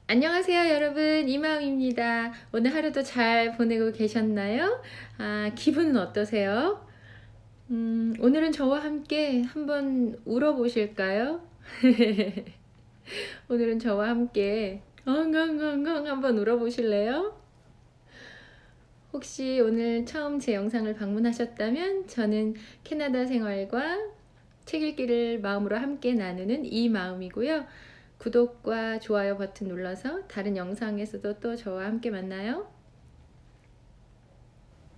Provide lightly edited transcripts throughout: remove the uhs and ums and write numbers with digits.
안녕하세요 여러분, 이마음입니다. 오늘 하루도 잘 보내고 계셨나요? 기분은 어떠세요? 오늘은 저와 함께 한번 울어보실까요? 오늘은 저와 함께 엉엉엉엉 한번 울어보실래요? 혹시 오늘 처음 제 영상을 방문하셨다면 저는 캐나다 생활과 책 읽기를 마음으로 함께 나누는 이마음이고요. 구독과 좋아요 버튼 눌러서 다른 영상에서도 또 저와 함께 만나요.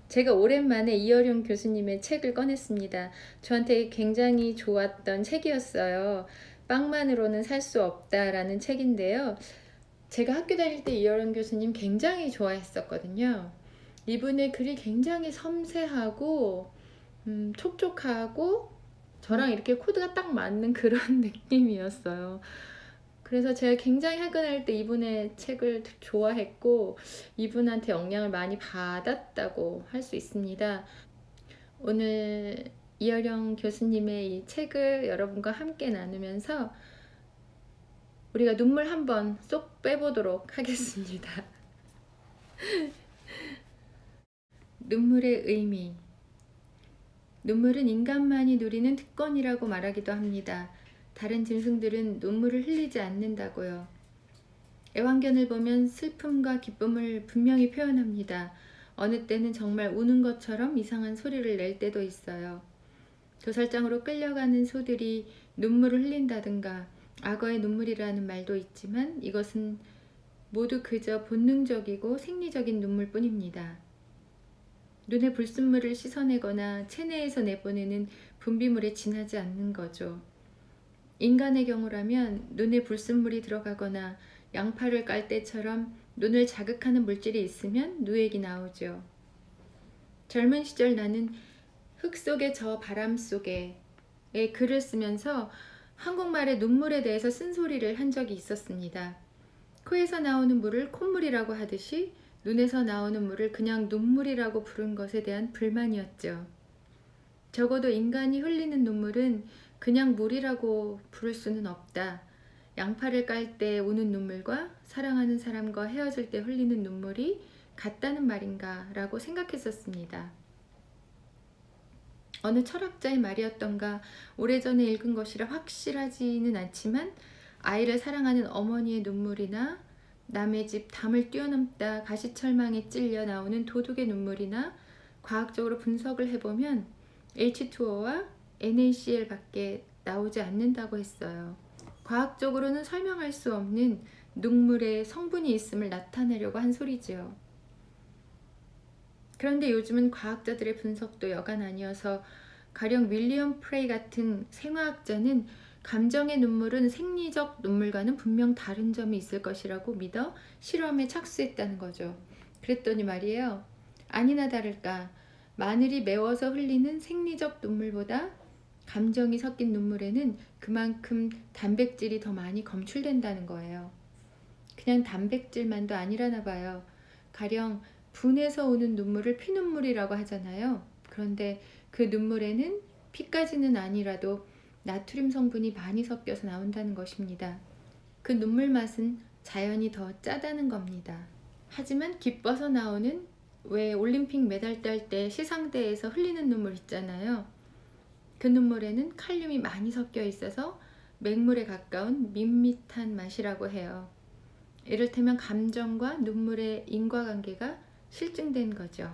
제가 오랜만에 이어룡 교수님의 책을 꺼냈습니다. 저한테 굉장히 좋았던 책이었어요. 빵만으로는 살 수 없다라는 책인데요. 제가 학교 다닐 때 이어룡 교수님 굉장히 좋아했었거든요. 이분의 글이 굉장히 섬세하고 촉촉하고 저랑 이렇게 코드가 딱 맞는 그런 느낌이었어요. 그래서 제가 굉장히 학교 다닐 때 이분의 책을 좋아했고 이분한테 영향을 많이 받았다고 할 수 있습니다. 오늘 이어령 교수님의 이 책을 여러분과 함께 나누면서 우리가 눈물 한번 쏙 빼보도록 하겠습니다. 눈물의 의미. 눈물은 인간만이 누리는 특권이라고 말하기도 합니다. 다른 짐승들은 눈물을 흘리지 않는다고요. 애완견을 보면 슬픔과 기쁨을 분명히 표현합니다. 어느 때는 정말 우는 것처럼 이상한 소리를 낼 때도 있어요. 도살장으로 끌려가는 소들이 눈물을 흘린다든가 악어의 눈물이라는 말도 있지만 이것은 모두 그저 본능적이고 생리적인 눈물뿐입니다. 눈에 불순물을 씻어내거나 체내에서 내보내는 분비물에 지나지 않는 거죠. 인간의 경우라면 눈에 불순물이 들어가거나 양파를 깔 때처럼 눈을 자극하는 물질이 있으면 누액이 나오죠. 젊은 시절 나는 흙 속에 저 바람 속에의 글을 쓰면서 한국말의 눈물에 대해서 쓴소리를 한 적이 있었습니다. 코에서 나오는 물을 콧물이라고 하듯이 눈에서 나오는 물을 그냥 눈물이라고 부른 것에 대한 불만이었죠. 적어도 인간이 흘리는 눈물은 그냥 물이라고 부를 수는 없다. 양파를 깔 때 우는 눈물과 사랑하는 사람과 헤어질 때 흘리는 눈물이 같다는 말인가 라고 생각했었습니다. 어느 철학자의 말이었던가 오래전에 읽은 것이라 확실하지는 않지만 아이를 사랑하는 어머니의 눈물이나 남의 집 담을 뛰어넘다 가시철망에 찔려 나오는 도둑의 눈물이나 과학적으로 분석을 해보면 H2O와 NaCl 밖에 나오지 않는다고 했어요. 과학적으로는 설명할 수 없는 눈물에 성분이 있음을 나타내려고 한 소리지요. 그런데 요즘은 과학자들의 분석도 여간 아니어서 가령 윌리엄 프레이 같은 생화학자는 감정의 눈물은 생리적 눈물과는 분명 다른 점이 있을 것이라고 믿어 실험에 착수했다는 거죠. 그랬더니 말이에요. 아니나 다를까 마늘이 매워서 흘리는 생리적 눈물보다 감정이 섞인 눈물에는 그만큼 단백질이 더 많이 검출된다는 거예요. 그냥 단백질만도 아니라나 봐요. 가령 분해서 오는 눈물을 피눈물이라고 하잖아요. 그런데 그 눈물에는 피까지는 아니라도 나트륨 성분이 많이 섞여서 나온다는 것입니다. 그 눈물 맛은 자연히 더 짜다는 겁니다. 하지만 기뻐서 나오는 왜 올림픽 메달 딸 때 시상대에서 흘리는 눈물 있잖아요. 그 눈물에는 칼륨이 많이 섞여 있어서 맹물에 가까운 밋밋한 맛이라고 해요. 이를테면 감정과 눈물의 인과관계가 실증된 거죠.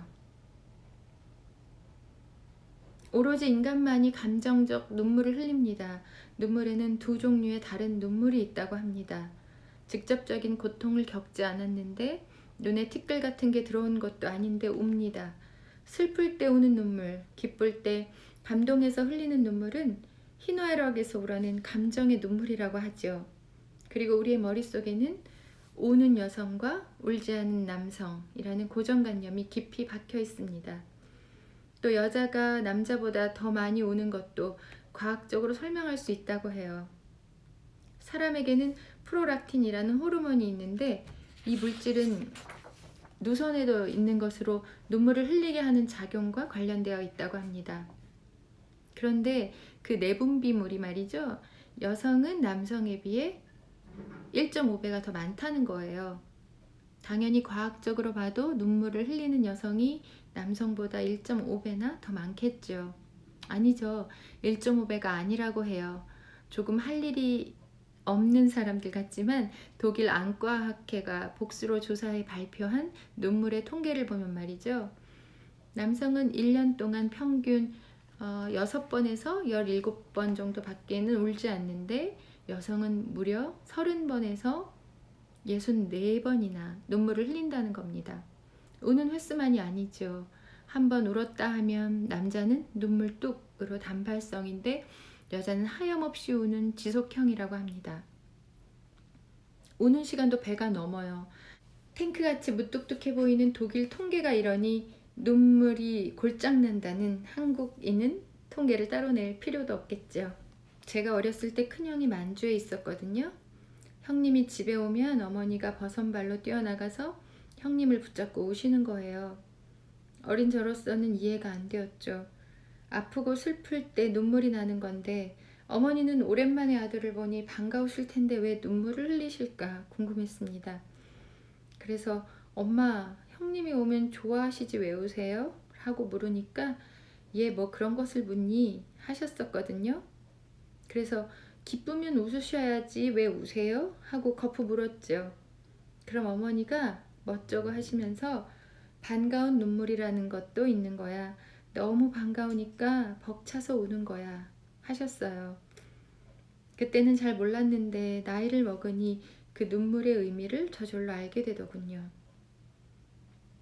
오로지 인간만이 감정적 눈물을 흘립니다. 눈물에는 두 종류의 다른 눈물이 있다고 합니다. 직접적인 고통을 겪지 않았는데 눈에 티끌 같은 게 들어온 것도 아닌데 웁니다. 슬플 때 우는 눈물, 기쁠 때 감동해서 흘리는 눈물은 희노애락에서 우러낸 감정의 눈물이라고 하죠. 그리고 우리의 머릿속에는 우는 여성과 울지 않는 남성이라는 고정관념이 깊이 박혀 있습니다. 또 여자가 남자보다 더 많이 우는 것도 과학적으로 설명할 수 있다고 해요. 사람에게는 프로락틴이라는 호르몬이 있는데 이 물질은 누선에도 있는 것으로 눈물을 흘리게 하는 작용과 관련되어 있다고 합니다. 그런데 그 내분비물이 말이죠. 여성은 남성에 비해 1.5배가 더 많다는 거예요. 당연히 과학적으로 봐도 눈물을 흘리는 여성이 남성보다 1.5배나 더 많겠죠. 아니죠. 1.5배가 아니라고 해요. 조금 할 일이 없는 사람들 같지만 독일 안과학회가 복수로 조사해 발표한 눈물의 통계를 보면 말이죠. 남성은 1년 동안 평균 6번에서 17번 정도 밖에는 울지 않는데 여성은 무려 30번에서 64번이나 눈물을 흘린다는 겁니다. 우는 횟수만이 아니죠. 한번 울었다 하면 남자는 눈물 뚝으로 단발성인데 여자는 하염없이 우는 지속형이라고 합니다. 우는 시간도 배가 넘어요. 탱크같이 무뚝뚝해 보이는 독일 통계가 이러니 눈물이 골짝 난다는 한국인은 통계를 따로 낼 필요도 없겠죠. 제가 어렸을 때 큰형이 만주에 있었거든요. 형님이 집에 오면 어머니가 버선발로 뛰어나가서 형님을 붙잡고 우시는 거예요. 어린 저로서는 이해가 안 되었죠. 아프고 슬플 때 눈물이 나는 건데 어머니는 오랜만에 아들을 보니 반가우실 텐데 왜 눈물을 흘리실까 궁금했습니다. 그래서 엄마, 형님이 오면 좋아하시지 왜 우세요? 하고 물으니까 얘 뭐 그런 것을 묻니? 하셨었거든요. 그래서 기쁘면 웃으셔야지 왜 우세요? 하고 거푸 물었죠. 그럼 어머니가 멋쩍어 하시면서 반가운 눈물이라는 것도 있는 거야. 너무 반가우니까 벅차서 우는 거야. 하셨어요. 그때는 잘 몰랐는데 나이를 먹으니 그 눈물의 의미를 저절로 알게 되더군요.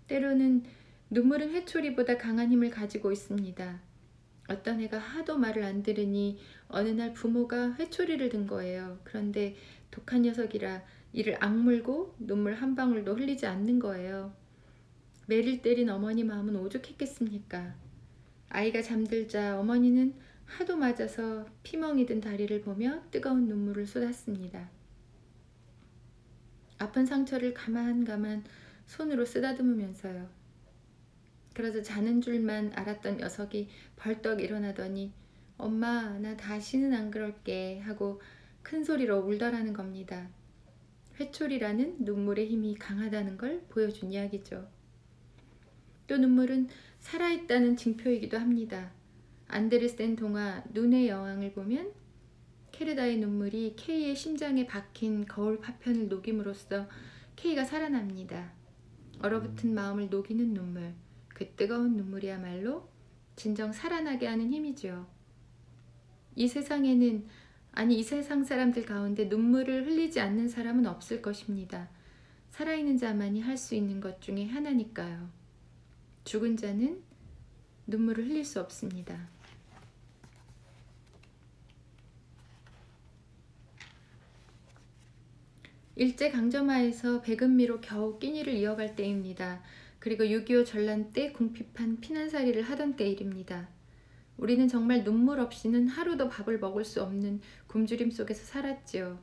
때로는 눈물은 회초리보다 강한 힘을 가지고 있습니다. 어떤 애가 하도 말을 안 들으니 어느 날 부모가 회초리를 든 거예요. 그런데 독한 녀석이라 이를 악물고 눈물 한 방울도 흘리지 않는 거예요. 매를 때린 어머니 마음은 오죽했겠습니까? 아이가 잠들자 어머니는 하도 맞아서 피멍이 든 다리를 보며 뜨거운 눈물을 쏟았습니다. 아픈 상처를 가만가만 손으로 쓰다듬으면서요. 그러자 자는 줄만 알았던 녀석이 벌떡 일어나더니 엄마 나 다시는 안 그럴게 하고 큰 소리로 울더라는 겁니다. 회초리라는 눈물의 힘이 강하다는 걸 보여준 이야기죠. 또 눈물은 살아있다는 징표이기도 합니다. 안데르센 동화 눈의 여왕을 보면 케르다의 눈물이 케이의 심장에 박힌 거울 파편을 녹임으로써 케이가 살아납니다. 얼어붙은 마음을 녹이는 눈물, 그 뜨거운 눈물이야말로 진정 살아나게 하는 힘이죠. 이 세상에는 이 세상 사람들 가운데 눈물을 흘리지 않는 사람은 없을 것입니다. 살아있는 자만이 할 수 있는 것 중에 하나니까요. 죽은 자는 눈물을 흘릴 수 없습니다. 일제강점하에서 백은미로 겨우 끼니를 이어갈 때입니다. 그리고 6.25 전란 때 궁핍한 피난살이를 하던 때 일입니다. 우리는 정말 눈물 없이는 하루도 밥을 먹을 수 없는 굶주림 속에서 살았지요.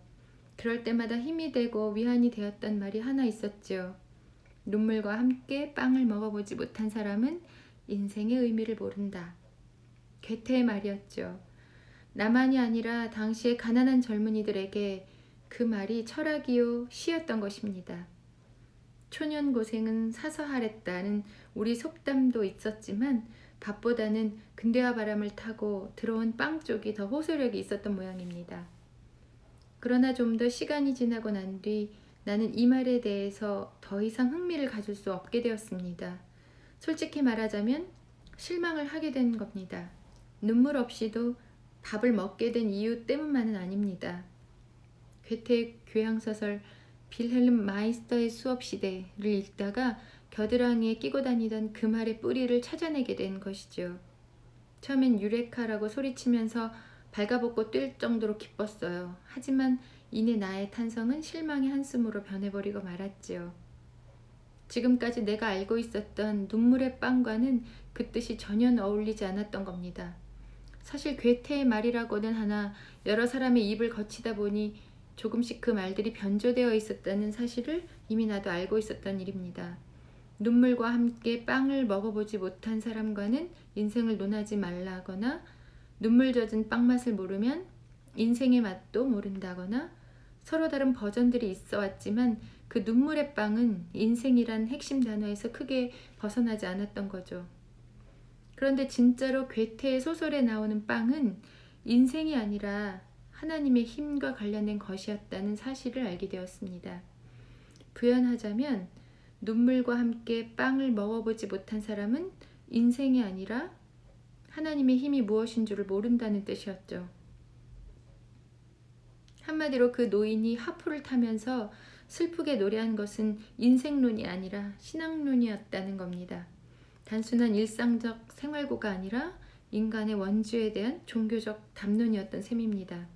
그럴 때마다 힘이 되고 위안이 되었단 말이 하나 있었지요. 눈물과 함께 빵을 먹어보지 못한 사람은 인생의 의미를 모른다. 괴테의 말이었죠. 나만이 아니라 당시의 가난한 젊은이들에게 그 말이 철학이요 시였던 것입니다. 초년 고생은 사서하랬다는 우리 속담도 있었지만 밥보다는 근대화 바람을 타고 들어온 빵 쪽이 더 호소력이 있었던 모양입니다. 그러나 좀 더 시간이 지나고 난 뒤 나는 이 말에 대해서 더 이상 흥미를 가질 수 없게 되었습니다. 솔직히 말하자면 실망을 하게 된 겁니다. 눈물 없이도 밥을 먹게 된 이유 때문만은 아닙니다. 괴테의 교양소설 빌헬름 마이스터의 수업시대를 읽다가 겨드랑이에 끼고 다니던 그 말의 뿌리를 찾아내게 된 것이죠. 처음엔 유레카라고 소리치면서 발가벗고 뛸 정도로 기뻤어요. 하지만 이내 나의 탄성은 실망의 한숨으로 변해버리고 말았지요. 지금까지 내가 알고 있었던 눈물의 빵과는 그 뜻이 전혀 어울리지 않았던 겁니다. 사실 괴테의 말이라고는 하나 여러 사람의 입을 거치다 보니 조금씩 그 말들이 변조되어 있었다는 사실을 이미 나도 알고 있었던 일입니다. 눈물과 함께 빵을 먹어보지 못한 사람과는 인생을 논하지 말라거나 눈물 젖은 빵 맛을 모르면 인생의 맛도 모른다거나 서로 다른 버전들이 있어 왔지만 그 눈물의 빵은 인생이란 핵심 단어에서 크게 벗어나지 않았던 거죠. 그런데 진짜로 괴테의 소설에 나오는 빵은 인생이 아니라 하나님의 힘과 관련된 것이었다는 사실을 알게 되었습니다. 부연하자면 눈물과 함께 빵을 먹어보지 못한 사람은 인생이 아니라 하나님의 힘이 무엇인 줄을 모른다는 뜻이었죠. 한마디로 그 노인이 하프를 타면서 슬프게 노래한 것은 인생론이 아니라 신앙론이었다는 겁니다. 단순한 일상적 생활고가 아니라 인간의 원죄에 대한 종교적 담론이었던 셈입니다.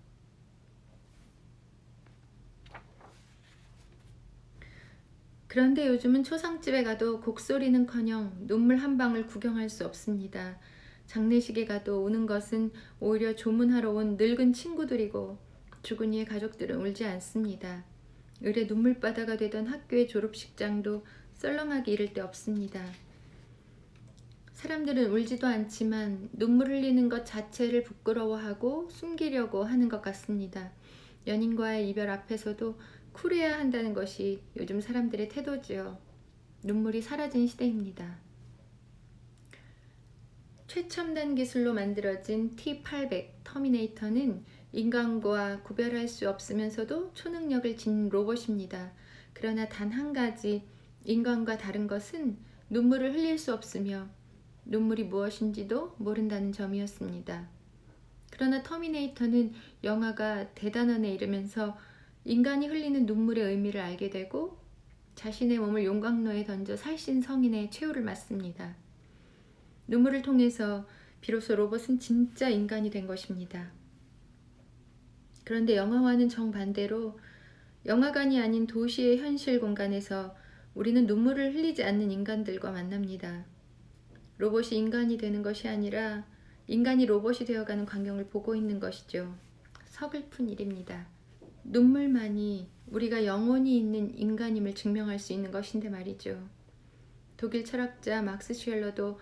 그런데 요즘은 초상집에 가도 곡소리는커녕 눈물 한 방울 구경할 수 없습니다. 장례식에 가도 우는 것은 오히려 조문하러 온 늙은 친구들이고 죽은 이의 가족들은 울지 않습니다. 을의 눈물바다가 되던 학교의 졸업식장도 썰렁하게 이를 데 없습니다. 사람들은 울지도 않지만 눈물 흘리는 것 자체를 부끄러워하고 숨기려고 하는 것 같습니다. 연인과의 이별 앞에서도 쿨해야 한다는 것이 요즘 사람들의 태도지요. 눈물이 사라진 시대입니다. 최첨단 기술로 만들어진 T-800 터미네이터는 인간과 구별할 수 없으면서도 초능력을 지닌 로봇입니다. 그러나 단 한 가지, 인간과 다른 것은 눈물을 흘릴 수 없으며 눈물이 무엇인지도 모른다는 점이었습니다. 그러나 터미네이터는 영화가 대단원에 이르면서 인간이 흘리는 눈물의 의미를 알게 되고 자신의 몸을 용광로에 던져 살신 성인의 최후를 맞습니다. 눈물을 통해서 비로소 로봇은 진짜 인간이 된 것입니다. 그런데 영화와는 정반대로 영화관이 아닌 도시의 현실 공간에서 우리는 눈물을 흘리지 않는 인간들과 만납니다. 로봇이 인간이 되는 것이 아니라 인간이 로봇이 되어가는 광경을 보고 있는 것이죠. 서글픈 일입니다. 눈물만이 우리가 영혼이 있는 인간임을 증명할 수 있는 것인데 말이죠. 독일 철학자 막스 쉘러도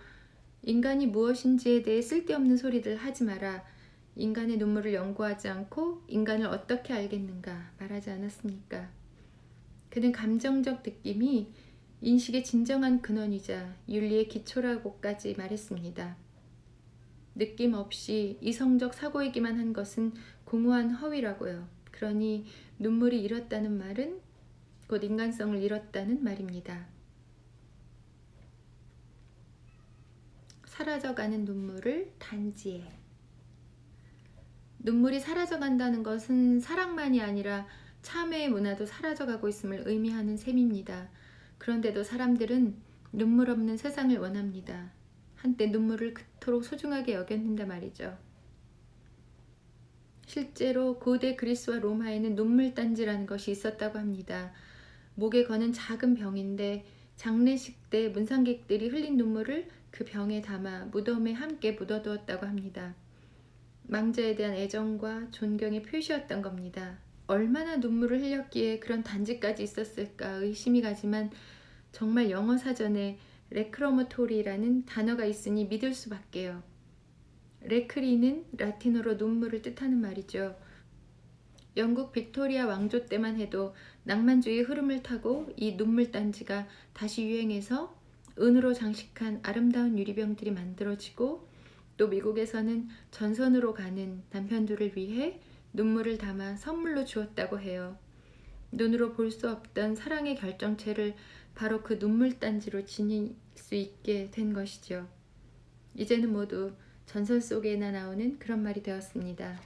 인간이 무엇인지에 대해 쓸데없는 소리를 하지 마라. 인간의 눈물을 연구하지 않고 인간을 어떻게 알겠는가 말하지 않았습니까? 그는 감정적 느낌이 인식의 진정한 근원이자 윤리의 기초라고까지 말했습니다. 느낌 없이 이성적 사고이기만 한 것은 공허한 허위라고요. 그러니 눈물이 잃었다는 말은 곧 인간성을 잃었다는 말입니다. 사라져가는 눈물을 단지해. 눈물이 사라져간다는 것은 사랑만이 아니라 참회의 문화도 사라져가고 있음을 의미하는 셈입니다. 그런데도 사람들은 눈물 없는 세상을 원합니다. 한때 눈물을 그토록 소중하게 여겼는데 말이죠. 실제로 고대 그리스와 로마에는 눈물단지라는 것이 있었다고 합니다. 목에 거는 작은 병인데 장례식 때 문상객들이 흘린 눈물을 그 병에 담아 무덤에 함께 묻어두었다고 합니다. 망자에 대한 애정과 존경의 표시였던 겁니다. 얼마나 눈물을 흘렸기에 그런 단지까지 있었을까 의심이 가지만 정말 영어 사전에 레크로모토리라는 단어가 있으니 믿을 수밖에요. 레크리는 라틴어로 눈물을 뜻하는 말이죠. 영국 빅토리아 왕조 때만 해도 낭만주의의 흐름을 타고 이 눈물단지가 다시 유행해서 은으로 장식한 아름다운 유리병들이 만들어지고 또 미국에서는 전선으로 가는 남편들을 위해 눈물을 담아 선물로 주었다고 해요. 눈으로 볼 수 없던 사랑의 결정체를 바로 그 눈물단지로 지닐 수 있게 된 것이죠. 이제는 모두 전선 속에나 나오는 그런 말이 되었습니다.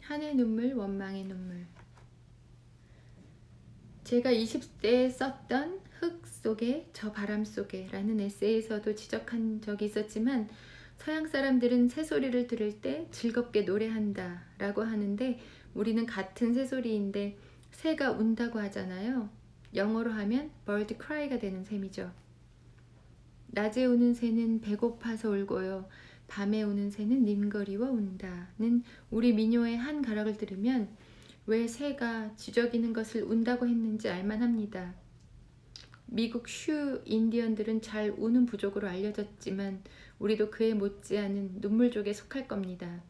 한의 눈물, 원망의 눈물. 제가 20대에 썼던 흙 속에 저 바람 속에 라는 에세이에서도 지적한 적이 있었지만 서양 사람들은 새소리를 들을 때 즐겁게 노래한다 라고 하는데 우리는 같은 새소리인데 새가 운다고 하잖아요. 영어로 하면 bird cry가 되는 셈이죠. 낮에 우는 새는 배고파서 울고요. 밤에 우는 새는 님거리워 운다는 우리 민요의 한 가락을 들으면 왜 새가 지저귀는 것을 운다고 했는지 알만합니다. 미국 슈 인디언들은 잘 우는 부족으로 알려졌지만 우리도 그에 못지않은 눈물족에 속할 겁니다.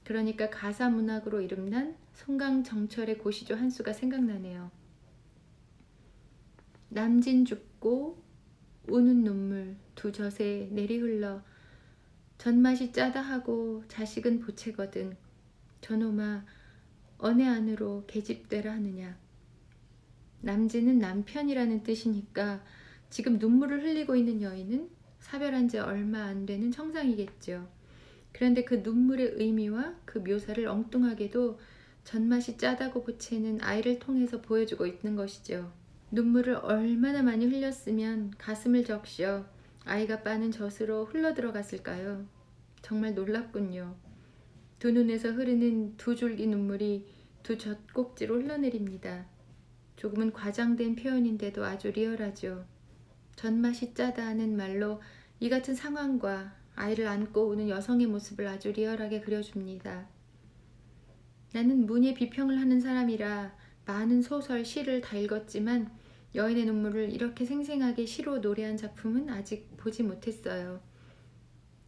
그러니까 가사문학으로 이름난 송강정철의 고시조 한 수가 생각나네요. 남진 죽고 우는 눈물 두 젖에 내리 흘러 전맛이 짜다 하고 자식은 보채거든 저놈아 어느 안으로 계집되라 하느냐. 남진은 남편이라는 뜻이니까 지금 눈물을 흘리고 있는 여인은 사별한 지 얼마 안 되는 청상이겠죠. 그런데 그 눈물의 의미와 그 묘사를 엉뚱하게도 전맛이 짜다고 보채는 아이를 통해서 보여주고 있는 것이죠. 눈물을 얼마나 많이 흘렸으면 가슴을 적셔 아이가 빠는 젖으로 흘러들어갔을까요? 정말 놀랍군요. 두 눈에서 흐르는 두 줄기 눈물이 두 젖꼭지로 흘러내립니다. 조금은 과장된 표현인데도 아주 리얼하죠. 전맛이 짜다 하는 말로 이 같은 상황과 아이를 안고 우는 여성의 모습을 아주 리얼하게 그려줍니다. 나는 문예 비평을 하는 사람이라 많은 소설, 시를 다 읽었지만 여인의 눈물을 이렇게 생생하게 시로 노래한 작품은 아직 보지 못했어요.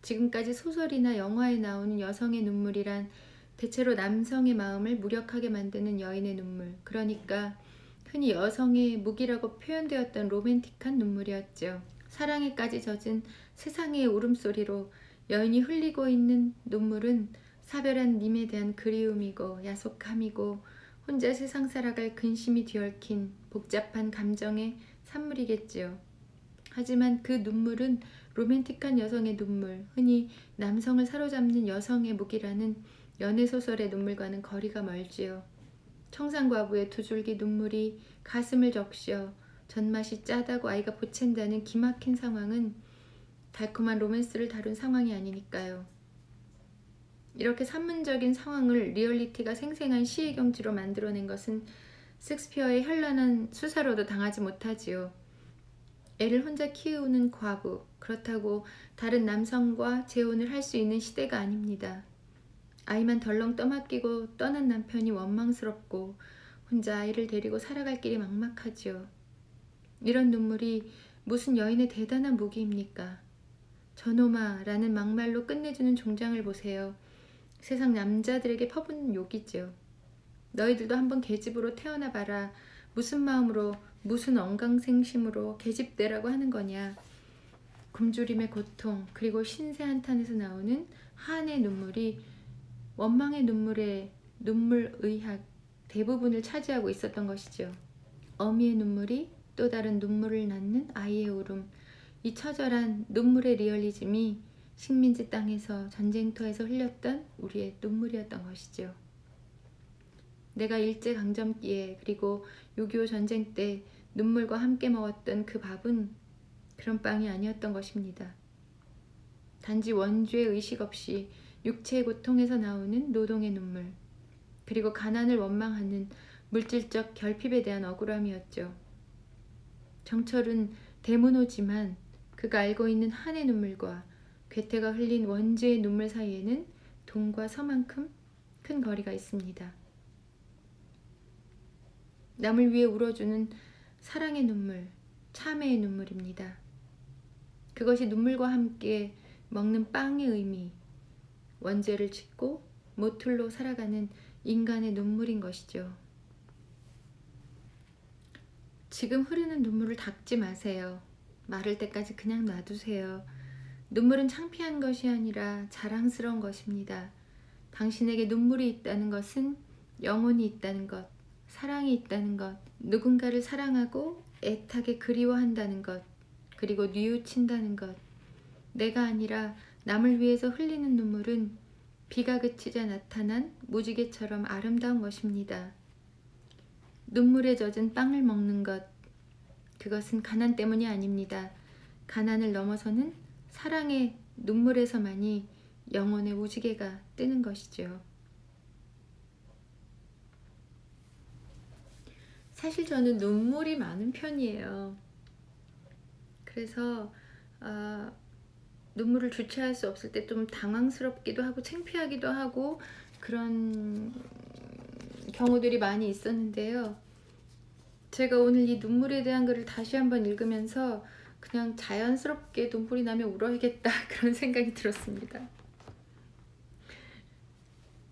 지금까지 소설이나 영화에 나오는 여성의 눈물이란 대체로 남성의 마음을 무력하게 만드는 여인의 눈물, 그러니까 흔히 여성의 무기라고 표현되었던 로맨틱한 눈물이었죠. 사랑에까지 젖은 세상의 울음소리로 여인이 흘리고 있는 눈물은 사별한 님에 대한 그리움이고 야속함이고 혼자 세상 살아갈 근심이 뒤얽힌 복잡한 감정의 산물이겠지요. 하지만 그 눈물은 로맨틱한 여성의 눈물, 흔히 남성을 사로잡는 여성의 무기라는 연애소설의 눈물과는 거리가 멀지요. 청산과부의 두 줄기 눈물이 가슴을 적셔 전맛이 짜다고 아이가 보챈다는 기막힌 상황은 달콤한 로맨스를 다룬 상황이 아니니까요. 이렇게 산문적인 상황을 리얼리티가 생생한 시의 경지로 만들어낸 것은 섹스피어의 현란한 수사로도 당하지 못하지요. 애를 혼자 키우는 과부, 그렇다고 다른 남성과 재혼을 할 수 있는 시대가 아닙니다. 아이만 덜렁 떠맡기고 떠난 남편이 원망스럽고 혼자 아이를 데리고 살아갈 길이 막막하지요. 이런 눈물이 무슨 여인의 대단한 무기입니까? 저놈아 라는 막말로 끝내주는 종장을 보세요. 세상 남자들에게 퍼붓는 욕이죠. 너희들도 한번 계집으로 태어나봐라. 무슨 마음으로 무슨 언강생심으로 계집되라고 하는 거냐. 굶주림의 고통 그리고 신세 한탄에서 나오는 한의 눈물이 원망의 눈물의 눈물의학 대부분을 차지하고 있었던 것이죠. 어미의 눈물이 또 다른 눈물을 낳는 아이의 울음, 이 처절한 눈물의 리얼리즘이 식민지 땅에서 전쟁터에서 흘렸던 우리의 눈물이었던 것이죠. 내가 일제강점기에 그리고 6.25 전쟁 때 눈물과 함께 먹었던 그 밥은 그런 빵이 아니었던 것입니다. 단지 원죄 의식 없이 육체의 고통에서 나오는 노동의 눈물, 그리고 가난을 원망하는 물질적 결핍에 대한 억울함이었죠. 정철은 대문호지만 그가 알고 있는 한의 눈물과 괴테가 흘린 원죄의 눈물 사이에는 동과 서만큼 큰 거리가 있습니다. 남을 위해 울어주는 사랑의 눈물, 참회의 눈물입니다. 그것이 눈물과 함께 먹는 빵의 의미, 원죄를 짓고 모틀로 살아가는 인간의 눈물인 것이죠. 지금 흐르는 눈물을 닦지 마세요. 마를 때까지 그냥 놔두세요. 눈물은 창피한 것이 아니라 자랑스러운 것입니다. 당신에게 눈물이 있다는 것은 영혼이 있다는 것, 사랑이 있다는 것, 누군가를 사랑하고 애타게 그리워한다는 것, 그리고 뉘우친다는 것. 내가 아니라 남을 위해서 흘리는 눈물은 비가 그치자 나타난 무지개처럼 아름다운 것입니다. 눈물에 젖은 빵을 먹는 것, 그것은 가난 때문이 아닙니다. 가난을 넘어서는 사랑의 눈물에서만이 영혼의 무지개가 뜨는 것이죠. 사실 저는 눈물이 많은 편이에요. 그래서 눈물을 주체할 수 없을 때 좀 당황스럽기도 하고 창피하기도 하고 그런 경우들이 많이 있었는데요. 제가 오늘 이 눈물에 대한 글을 다시 한번 읽으면서 그냥 자연스럽게 눈물이 나면 울어야겠다 그런 생각이 들었습니다.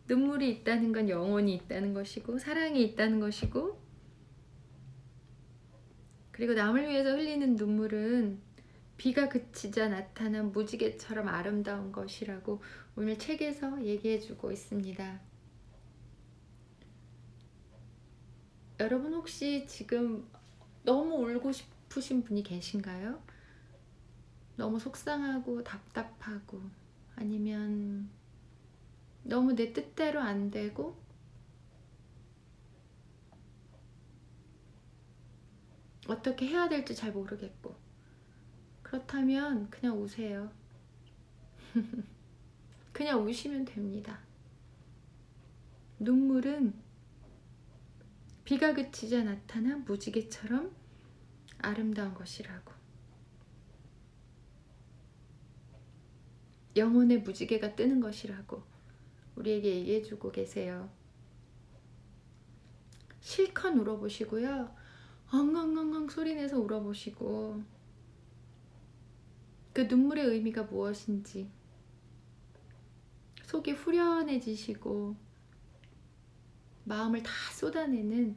눈물이 있다는 건 영혼이 있다는 것이고 사랑이 있다는 것이고, 그리고 남을 위해서 흘리는 눈물은 비가 그치자 나타난 무지개처럼 아름다운 것이라고 오늘 책에서 얘기해주고 있습니다. 여러분 혹시 지금 너무 울고 싶으신 분이 계신가요? 너무 속상하고 답답하고, 아니면 너무 내 뜻대로 안 되고 어떻게 해야 될지 잘 모르겠고, 그렇다면 그냥 우세요. 그냥 우시면 됩니다. 눈물은 비가 그치자 나타난 무지개처럼 아름다운 것이라고. 영혼의 무지개가 뜨는 것이라고 우리에게 얘기해주고 계세요. 실컷 울어보시고요. 엉엉엉엉 소리내서 울어보시고, 그 눈물의 의미가 무엇인지 속이 후련해지시고 마음을 다 쏟아내는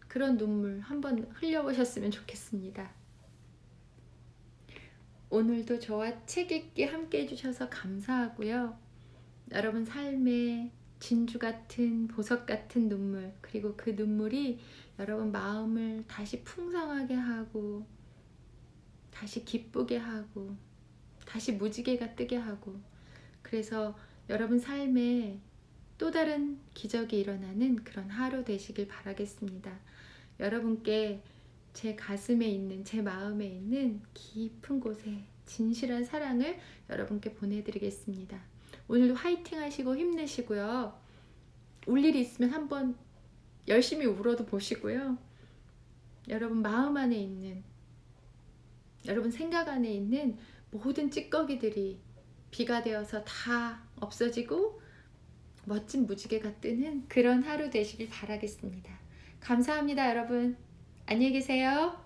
그런 눈물 한번 흘려보셨으면 좋겠습니다. 오늘도 저와 책 읽기 함께 해주셔서 감사하고요. 여러분 삶에 진주 같은, 보석 같은 눈물, 그리고 그 눈물이 여러분 마음을 다시 풍성하게 하고, 다시 기쁘게 하고, 다시 무지개가 뜨게 하고, 그래서 여러분 삶에 또 다른 기적이 일어나는 그런 하루 되시길 바라겠습니다. 여러분께 제 가슴에 있는, 제 마음에 있는 깊은 곳에 진실한 사랑을 여러분께 보내드리겠습니다. 오늘도 화이팅 하시고 힘내시고요. 울 일이 있으면 한번 열심히 울어도 보시고요. 여러분 마음 안에 있는, 여러분 생각 안에 있는 모든 찌꺼기들이 비가 되어서 다 없어지고 멋진 무지개가 뜨는 그런 하루 되시길 바라겠습니다. 감사합니다, 여러분. 안녕히 계세요.